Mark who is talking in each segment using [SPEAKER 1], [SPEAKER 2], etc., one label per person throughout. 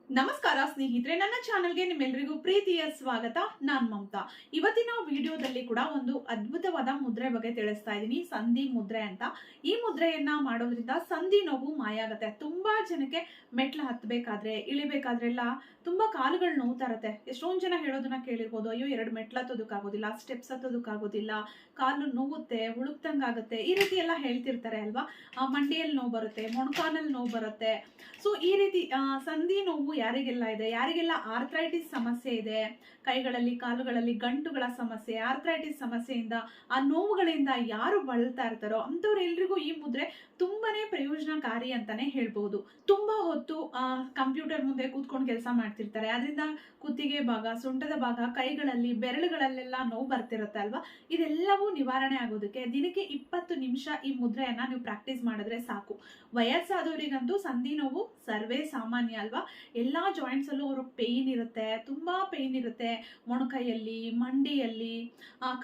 [SPEAKER 1] ನಮಸ್ಕಾರ ಸ್ನೇಹಿತರೆ, ನನ್ನ ಚಾನೆಲ್ಗೆ ನಿಮ್ಮೆಲ್ಲರಿಗೂ ಪ್ರೀತಿಯ ಸ್ವಾಗತ. ನಾನ್ ಮಮತಾ. ಇವತ್ತಿನ ವಿಡಿಯೋದಲ್ಲಿ ಕೂಡ ಒಂದು ಅದ್ಭುತವಾದ ಮುದ್ರೆ ಬಗ್ಗೆ ತಿಳಿಸ್ತಾ ಇದ್ದೀನಿ, ಸಂಧಿ ಮುದ್ರೆ ಅಂತ. ಈ ಮುದ್ರೆಯನ್ನ ಮಾಡೋದ್ರಿಂದ ಸಂಧಿ ನೋವು ಮಾಯ ಆಗುತ್ತೆ. ತುಂಬಾ ಜನಕ್ಕೆ ಮೆಟ್ಲು ಹತ್ತಬೇಕಾದ್ರೆ ಇಳಿಬೇಕಾದ್ರೆಲ್ಲ ತುಂಬಾ ಕಾಲುಗಳು ನೋವ್ತಾ ಇರತ್ತೆ. ಎಷ್ಟೊಂದ್ ಜನ ಹೇಳೋದನ್ನ ಕೇಳಿರ್ಬೋದು, ಅಯ್ಯೋ 2 ಮೆಟ್ಲು ಹತ್ತೋದಕ್ಕಾಗೋದಿಲ್ಲ, ಸ್ಟೆಪ್ಸ್ ಹತ್ತೋದಕ್ಕಾಗೋದಿಲ್ಲ, ಕಾಲು ನೋವುತ್ತೆ, ಉಳುಕ್ತಂಗಾಗುತ್ತೆ, ಈ ರೀತಿ ಎಲ್ಲ ಹೇಳ್ತಿರ್ತಾರೆ ಅಲ್ವಾ. ಮಂಡಿಯಲ್ಲಿ ನೋವು ಬರುತ್ತೆ, ಮೊಣಕಾಲಲ್ಲಿ ನೋವು ಬರುತ್ತೆ. ಸೊ ಈ ರೀತಿ ಸಂಧಿ ನೋವು ಯಾರಿಗೆಲ್ಲ ಇದೆ, ಯಾರಿಗೆಲ್ಲ ಆರ್ಥ್ರೈಟಿಸ್ ಸಮಸ್ಯೆ ಇದೆ, ಕೈಗಳಲ್ಲಿ ಕಾಲುಗಳಲ್ಲಿ ಗಂಟುಗಳ ಸಮಸ್ಯೆ, ಆರ್ಥ್ರೈಟಿಸ್ ಸಮಸ್ಯೆಯಿಂದ ಆ ನೋವುಗಳಿಂದ ಯಾರು ಬಳಲ್ತಾ ಇರ್ತಾರೋ ಅಂತವ್ರೆಲ್ರಿಗೂ ಈ ಮುದ್ರೆ ತುಂಬಾನೇ ಪ್ರಯೋಜನಕಾರಿ ಅಂತಾನೆ ಹೇಳ್ಬಹುದು. ತುಂಬಾ ಹೊತ್ತು ಕಂಪ್ಯೂಟರ್ ಮುಂದೆ ಕೂತ್ಕೊಂಡು ಕೆಲಸ ಮಾಡ್ತಿರ್ತಾರೆ, ಅದರಿಂದ ಕುತ್ತಿಗೆ ಭಾಗ, ಸೊಂಟದ ಭಾಗ, ಕೈಗಳಲ್ಲಿ ಬೆರಳುಗಳಲ್ಲೆಲ್ಲ ನೋವು ಬರ್ತಿರುತ್ತೆ ಅಲ್ವಾ. ಇದೆಲ್ಲವೂ ನಿವಾರಣೆ ಆಗೋದಕ್ಕೆ ದಿನಕ್ಕೆ 20 ನಿಮಿಷ ಈ ಮುದ್ರೆಯನ್ನ ನೀವು ಪ್ರಾಕ್ಟೀಸ್ ಮಾಡಿದ್ರೆ ಸಾಕು. ವಯಸ್ಸಾದವರಿಗಂತೂ ಸಂಧಿ ನೋವು ಸರ್ವೇ ಸಾಮಾನ್ಯ ಅಲ್ವಾ. ಎಲ್ಲಾ ಜಾಯಿಂಟ್ಸ್ ಅಲ್ಲೂ ಅವ್ರಿಗೆ ಪೇಯ್ನ್ ಇರುತ್ತೆ, ತುಂಬಾ ಪೇಯ್ನ್ ಇರುತ್ತೆ. ಮೊಣಕೈಯಲ್ಲಿ, ಮಂಡಿಯಲ್ಲಿ,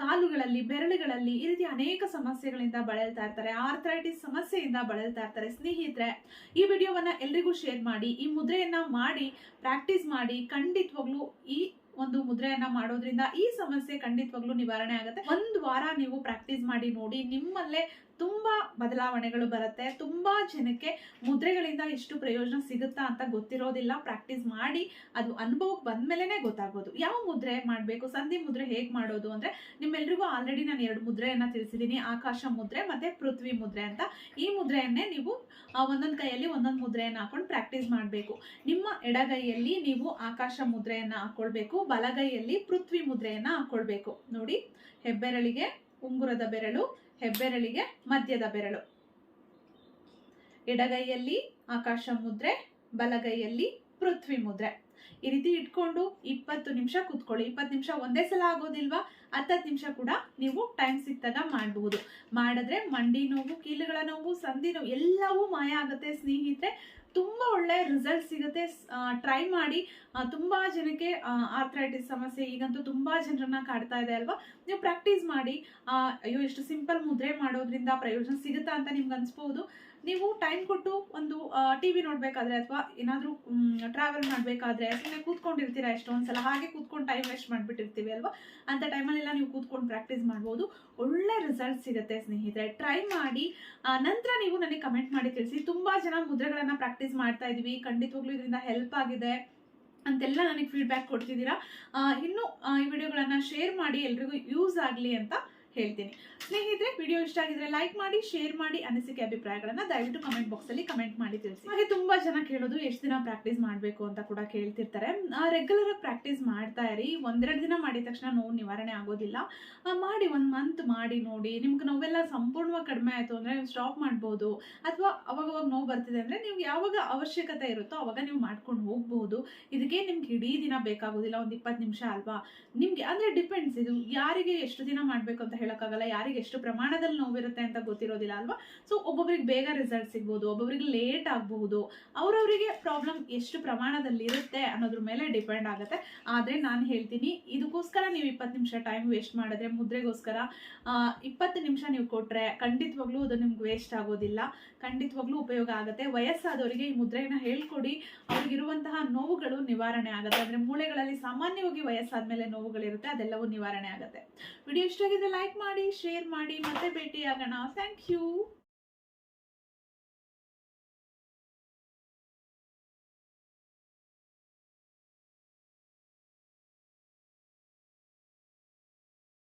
[SPEAKER 1] ಕಾಲುಗಳಲ್ಲಿ, ಬೆರಳುಗಳಲ್ಲಿ ಈ ರೀತಿ ಅನೇಕ ಸಮಸ್ಯೆಗಳಿಂದ ಬಳಲ್ತಾ ಇರ್ತಾರೆ, ಆರ್ಥ್ರೈಟಿಸ್ ಸಮಸ್ಯೆಯಿಂದ ಬಳಲ್ತಾ ಇರ್ತಾರೆ. ಸ್ನೇಹಿತರೆ, ಈ ವಿಡಿಯೋವನ್ನ ಎಲ್ರಿಗೂ ಶೇರ್ ಮಾಡಿ, ಈ ಮುದ್ರೆಯನ್ನ ಮಾಡಿ ಪ್ರಾಕ್ಟೀಸ್ ಮಾಡಿ. ಖಂಡಿತವಾಗ್ಲೂ ಈ ಒಂದು ಮುದ್ರೆಯನ್ನ ಮಾಡೋದ್ರಿಂದ ಈ ಸಮಸ್ಯೆ ಖಂಡಿತವಾಗ್ಲೂ ನಿವಾರಣೆ ಆಗುತ್ತೆ. 1 ವಾರ ನೀವು ಪ್ರಾಕ್ಟೀಸ್ ಮಾಡಿ ನೋಡಿ, ನಿಮ್ಮಲ್ಲೇ ತುಂಬಾ ಬದಲಾವಣೆಗಳು ಬರುತ್ತೆ. ತುಂಬಾ ಜನಕ್ಕೆ ಮುದ್ರೆಗಳಿಂದ ಎಷ್ಟು ಪ್ರಯೋಜನ ಸಿಗುತ್ತಾ ಅಂತ ಗೊತ್ತಿರೋದಿಲ್ಲ. ಪ್ರಾಕ್ಟೀಸ್ ಮಾಡಿ ಅದು ಅನುಭವಕ್ಕೆ ಬಂದ್ಮೇಲೆನೆ ಗೊತ್ತಾಗೋದು ಯಾವ ಮುದ್ರೆ ಮಾಡಬೇಕು. ಸಂಧಿ ಮುದ್ರೆ ಹೇಗ್ ಮಾಡೋದು ಅಂದ್ರೆ, ನಿಮ್ಮೆಲ್ರಿಗೂ ಆಲ್ರೆಡಿ ನಾನು 2 ಮುದ್ರೆಯನ್ನ ತಿಳಿಸಿದ್ದೀನಿ, ಆಕಾಶ ಮುದ್ರೆ ಮತ್ತೆ ಪೃಥ್ವಿ ಮುದ್ರೆ ಅಂತ. ಈ ಮುದ್ರೆಯನ್ನೇ ನೀವು ಒಂದೊಂದು ಕೈಯಲ್ಲಿ ಒಂದೊಂದು ಮುದ್ರೆಯನ್ನ ಹಾಕೊಂಡು ಪ್ರಾಕ್ಟೀಸ್ ಮಾಡಬೇಕು. ನಿಮ್ಮ ಎಡಗೈಯಲ್ಲಿ ನೀವು ಆಕಾಶ ಮುದ್ರೆಯನ್ನ ಹಾಕೊಳ್ಬೇಕು, ಬಲಗೈಯಲ್ಲಿ ಪೃಥ್ವಿ ಮುದ್ರೆಯನ್ನ ಹಾಕೊಳ್ಬೇಕು. ನೋಡಿ, ಹೆಬ್ಬೆರಳಿಗೆ ಉಂಗುರದ ಬೆರಳು, ಹೆಬ್ಬೆರಳಿಗೆ ಮಧ್ಯದ ಬೆರಳು, ಎಡಗೈಯಲ್ಲಿ ಆಕಾಶ ಮುದ್ರೆ, ಬಲಗೈಯಲ್ಲಿ ಪೃಥ್ವಿ ಮುದ್ರೆ. ಈ ರೀತಿ ಇಟ್ಕೊಂಡು 20 ನಿಮಿಷ ಕೂತ್ಕೊಳ್ಳಿ. 20 ನಿಮಿಷ ಒಂದೇ ಸಲ ಆಗೋದಿಲ್ವಾ, 10 ನಿಮಿಷ ಕೂಡ ನೀವು ಟೈಮ್ ಸಿಕ್ತಾಗ ಮಾಡಬಹುದು. ಮಾಡಿದ್ರೆ ಮಂಡಿ ನೋವು, ಕೀಲುಗಳ ನೋವು, ಸಂಧಿ ನೋವು ಎಲ್ಲವೂ ಮಾಯ ಆಗುತ್ತೆ ಸ್ನೇಹಿತರೆ. ತುಂಬಾ ಒಳ್ಳೆ ರಿಸಲ್ಟ್ ಸಿಗುತ್ತೆ. ಟ್ರೈ ಮಾಡಿ. ತುಂಬಾ ಜನಕ್ಕೆ ಆರ್ಥ್ರೈಟಿಸ್ ಸಮಸ್ಯೆ ಈಗಂತೂ ತುಂಬಾ ಜನರನ್ನ ಕಾಡ್ತಾ ಇದೆ ಅಲ್ವಾ. ನೀವು ಪ್ರಾಕ್ಟೀಸ್ ಮಾಡಿ. ಅಯ್ಯೋ ಎಷ್ಟು ಸಿಂಪಲ್ ಮುದ್ರೆ ಮಾಡೋದ್ರಿಂದ ಪ್ರಯೋಜನ ಸಿಗುತ್ತಾ ಅಂತ ನಿಮ್ಗೆ ಅನ್ಸ್ಬಹುದು. ನೀವು ಟೈಮ್ ಕೊಟ್ಟು ಒಂದು ಟಿವಿ ನೋಡ್ಬೇಕಾದ್ರೆ ಅಥವಾ ಏನಾದ್ರೂ ಟ್ರಾವೆಲ್ ಮಾಡ್ಬೇಕಾದ್ರೆ ಸುಮ್ಮನೆ ಕೂತ್ಕೊಂಡಿರ್ತೀರಾ ಎಷ್ಟೊಂದ್ಸಲ, ಹಾಗೆ ಕೂತ್ಕೊಂಡು ಟೈಮ್ ವೇಸ್ಟ್ ಮಾಡ್ಬಿಟ್ಟಿರ್ತೀವಿ ಅಲ್ವಾ. ಅಂತ ಟೈಮಲ್ಲೆಲ್ಲ ನೀವು ಕೂತ್ಕೊಂಡು ಪ್ರಾಕ್ಟೀಸ್ ಮಾಡ್ಬೋದು. ಒಳ್ಳೆ ರಿಸಲ್ಟ್ ಸಿಗುತ್ತೆ ಸ್ನೇಹಿತರೆ. ಟ್ರೈ ಮಾಡಿ. ನಂತರ ನೀವು ನನಗೆ ಕಮೆಂಟ್ ಮಾಡಿ ತಿಳಿಸಿ. ತುಂಬಾ ಜನ ಮುದ್ರೆಗಳನ್ನ ಪ್ರಾಕ್ಟೀಸ್ ಮಾಡ್ತಾ ಇದೀವಿ, ಖಂಡಿತವಾಗ್ಲೂ ಇದರಿಂದ ಹೆಲ್ಪ್ ಆಗಿದೆ ಅಂತೆಲ್ಲ ನನಗೆ ಫೀಡ್ಬ್ಯಾಕ್ ಕೊಡ್ತಿದ್ದೀರಾ. ಇನ್ನು ಈ ವಿಡಿಯೋಗಳನ್ನ ಶೇರ್ ಮಾಡಿ, ಎಲ್ರಿಗೂ ಯೂಸ್ ಆಗಲಿ ಅಂತ ಹೇಳ್ತೀನಿ. ಸ್ನೇಹಿತರೆ, ವಿಡಿಯೋ ಇಷ್ಟ ಆಗಿದ್ರೆ ಲೈಕ್ ಮಾಡಿ, ಶೇರ್ ಮಾಡಿ, ಅನಿಸಿಕೆ ಅಭಿಪ್ರಾಯಗಳನ್ನ ದಯವಿಟ್ಟು ಕಮೆಂಟ್ ಬಾಕ್ಸ್ ಅಲ್ಲಿ ಕಮೆಂಟ್ ಮಾಡಿ ತಿಳಿಸಿ. ಹಾಗೆ ತುಂಬಾ ಜನ ಕೇಳೋದು ಎಷ್ಟು ದಿನ ಪ್ರಾಕ್ಟೀಸ್ ಮಾಡಬೇಕು ಅಂತ ಕೂಡ ಕೇಳ್ತಿರ್ತಾರೆ. ರೆಗ್ಯುಲರ್ ಆಗಿ ಪ್ರಾಕ್ಟೀಸ್ ಮಾಡ್ತಾ ಇರಿ. 1-2 ದಿನ ಮಾಡಿದ ತಕ್ಷಣ ನೋವು ನಿವಾರಣೆ ಆಗೋದಿಲ್ಲ. ಮಾಡಿ 1 ಮಂತ್ ಮಾಡಿ ನೋಡಿ. ನಿಮ್ಗೆ ನೋವೆಲ್ಲ ಸಂಪೂರ್ಣವಾಗಿ ಕಡಿಮೆ ಆಯ್ತು ಅಂದ್ರೆ ನೀವು ಸ್ಟಾಪ್ ಮಾಡ್ಬೋದು. ಅಥವಾ ಅವಾಗ ನೋವು ಬರ್ತಿದೆ ಅಂದ್ರೆ ನೀವು ಯಾವಾಗ ಅವಶ್ಯಕತೆ ಇರುತ್ತೋ ಅವಾಗ ನೀವು ಮಾಡ್ಕೊಂಡು ಹೋಗ್ಬಹುದು. ಇದಕ್ಕೆ ನಿಮ್ಗೆ ಇಡೀ ದಿನ ಬೇಕಾಗೋದಿಲ್ಲ, ಒಂದು 20 ನಿಮಿಷ ಅಲ್ವಾ. ನಿಮ್ಗೆ ಅಂದ್ರೆ ಡಿಪೆಂಡ್ಸ್, ಇದು ಯಾರಿಗೆ ಎಷ್ಟು ದಿನ ಮಾಡ್ಬೇಕು ಅಂತ ಹೇಳಕ್ಕಾಗಲ್ಲ, ಯಾರಿಗೆ ಎಷ್ಟು ಪ್ರಮಾಣದಲ್ಲಿ ನೋವಿರುತ್ತೆ ಅಂತ ಗೊತ್ತಿರೋದಿಲ್ಲ ಅಲ್ವಾ. ಸೊ ಒಬ್ಬೊಬ್ರಿಗೆ ಬೇಗ ರಿಸಲ್ಟ್ ಸಿಗ್ಬೋದು, ಒಬ್ಬೊಬ್ರಿಗೆ ಲೇಟ್ ಆಗಬಹುದು. ಅವ್ರವರಿಗೆ ಪ್ರಾಬ್ಲಮ್ ಎಷ್ಟು ಪ್ರಮಾಣದಲ್ಲಿ ಇರುತ್ತೆ ಅನ್ನೋದ್ರ ಮೇಲೆ ಡಿಪೆಂಡ್ ಆಗುತ್ತೆ. ಆದ್ರೆ ನಾನು ಹೇಳ್ತೀನಿ, ಇದಕ್ಕೋಸ್ಕರ ನೀವು 20 ನಿಮಿಷ ಟೈಮ್ ವೇಸ್ಟ್ ಮಾಡಿದ್ರೆ, ಮುದ್ರೆಗೋಸ್ಕರ 20 ನಿಮಿಷ ನೀವು ಕೊಟ್ರೆ ಖಂಡಿತವಾಗ್ಲೂ ಅದು ನಿಮ್ಗೆ ವೇಸ್ಟ್ ಆಗೋದಿಲ್ಲ, ಖಂಡಿತವಾಗ್ಲೂ ಉಪಯೋಗ ಆಗುತ್ತೆ. ವಯಸ್ಸಾದವರಿಗೆ ಈ ಮುದ್ರೆಯನ್ನ ಹೇಳ್ಕೊಡಿ, ಅವ್ರಿಗಿರುವಂತಹ ನೋವುಗಳು ನಿವಾರಣೆ ಆಗುತ್ತೆ. ಅಂದ್ರೆ ಮೂಳೆಗಳಲ್ಲಿ ಸಾಮಾನ್ಯವಾಗಿ ವಯಸ್ಸಾದ್ಮೇಲೆ ನೋವುಗಳಿರುತ್ತೆ, ಅದೆಲ್ಲವೂ ನಿವಾರಣೆ ಆಗುತ್ತೆ. ವಿಡಿಯೋ ಇಷ್ಟ ಆಗಿದ್ರೆ ಲೈಕ್ ಮಾಡಿ, ಶೇರ್ ಮಾಡಿ. ಮತ್ತೆ ಭೇಟಿ ಆಗೋಣ. Thank you.